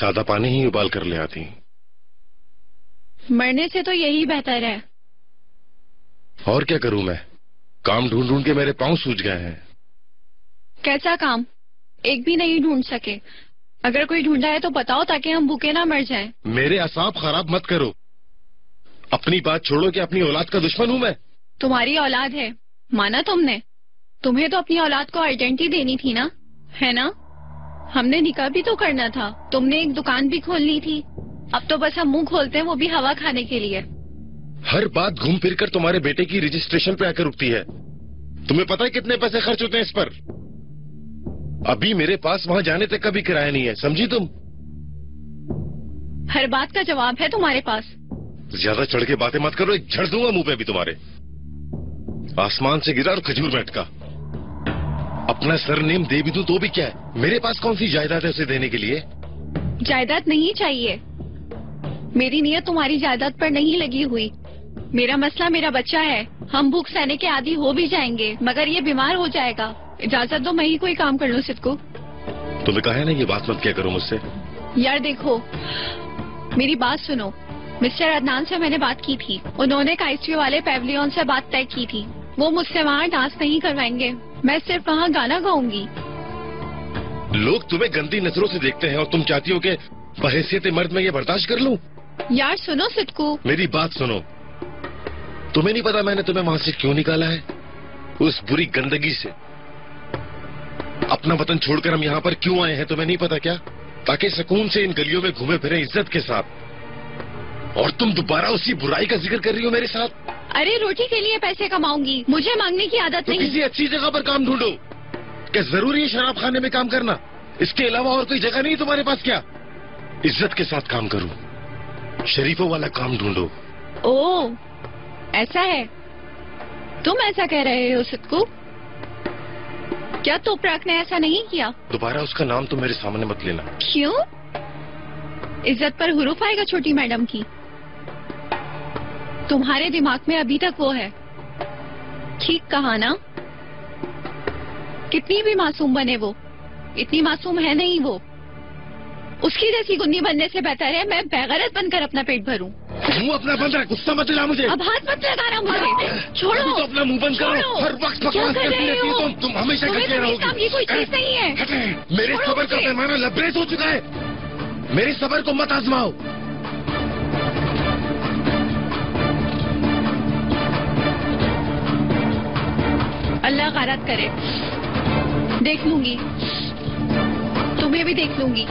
सादा पानी ही उबाल कर ले आती। मरने से तो यही बेहतर है। और क्या करूं मैं, काम ढूंढ ढूंढ के मेरे पांव सूज गए हैं। कैसा काम? एक भी नहीं ढूंढ सके। अगर कोई ढूंढा है तो बताओ ताकि हम भूखे ना मर जाएं। मेरे असाब खराब मत करो। अपनी बात छोड़ो कि अपनी औलाद का दुश्मन हूं मैं। तुम्हारी औलाद है, माना तुमने। तुम्हें तो अपनी औलाद को आइडेंटिटी देनी थी ना, है ना? हमने निकाह भी तो करना था, तुमने एक दुकान भी खोलनी थी। अब तो बस हम मुंह खोलते हैं, वो भी हवा खाने के लिए। हर बात घूम फिर कर तुम्हारे बेटे की रजिस्ट्रेशन पे आकर रुकती है। तुम्हें पता है कितने पैसे खर्च होते हैं इस पर? अभी मेरे पास वहां जाने तक का भी किराया नहीं है, समझी तुम? हर बात का जवाब है तुम्हारे पास। ज्यादा चढ़ के बातें मत करो, एक झड़ दूंगा मुंह पे भी तुम्हारे। आसमान से गिरा और खजूर बैठ का। अपना सरनेम दे भी दूं तो भी क्या है, मेरे पास कौन सी जायदाद है उसे देने के लिए? जायदाद नहीं चाहिए। मेरी नियत तुम्हारी जायदाद पर नहीं लगी हुई। मेरा मसला मेरा बच्चा है। हम भूख सहने के आदी हो भी जाएंगे, मगर ये बीमार हो जाएगा। इजाजत दो, मैं ही कोई काम कर लूं। सिद्कू, तुम्हें कहा है ना ये बात मत क्या करो मुझसे। यार देखो, मेरी बात सुनो। मिस्टर अदनान से मैंने बात की थी। उन्होंने काइस्ट्री वाले पैविलियन से बात तय की थी। वो मुझसे वहाँ डांस नहीं करवाएंगे, मैं सिर्फ वहाँ गाना गाऊंगी। लोग तुम्हें गंदी नजरों से देखते हैं और तुम चाहती हो कि बहैसियत मर्द में ये बर्दाश्त कर लूं? यार सुनो सिद्कू, मेरी बात सुनो। तुम्हें नहीं पता मैंने तुम्हें वहां से क्यों निकाला है? उस बुरी गंदगी से। अपना वतन छोड़कर हम यहाँ पर क्यों आए हैं तुम्हें नहीं पता क्या? ताकि सुकून से इन गलियों में घूमे फिरे इज्जत के साथ। और तुम दोबारा उसी बुराई का जिक्र कर रही हो मेरे साथ। अरे रोटी के लिए पैसे कमाऊंगी, मुझे मांगने की आदत तो नहीं। किसी अच्छी जगह पर काम ढूंढो। क्या जरूरी है शराब खाने में काम करना? इसके अलावा और कोई जगह नहीं तुम्हारे पास क्या? इज्जत के साथ काम करो, शरीफों वाला काम ढूंढो। ओह, ऐसा है? तुम ऐसा कह रहे हो सिद्कू? क्या तोपराक ने ऐसा नहीं किया? दोबारा उसका नाम तो मेरे सामने मत लेना। क्यों? इज्जत पर हुरूफ आएगा छोटी मैडम की। तुम्हारे दिमाग में अभी तक वो है। ठीक कहा ना? कितनी भी मासूम बने वो, इतनी मासूम है नहीं वो। उसकी जैसी गुन्नी बनने से बेहतर है मैं बेगैरत बनकर अपना पेट भरूं। मुंह अपना बंद रख, गुस्सा मत दिला मुझे। अब हाथ मत लगाना मुझे। छोड़ो तो अपना मुंह बंद करो। हर वक्त बकवास करती रहती हो तुम हमेशा करती रहोगी। ये कोई चीज नहीं है। मेरे सब्र का पैमाना लबरेज हो चुका है। मेरे सब्र को मत आजमाओ। अल्लाह गारत करे, देख लूंगी, तुम्हें भी देख लूंगी।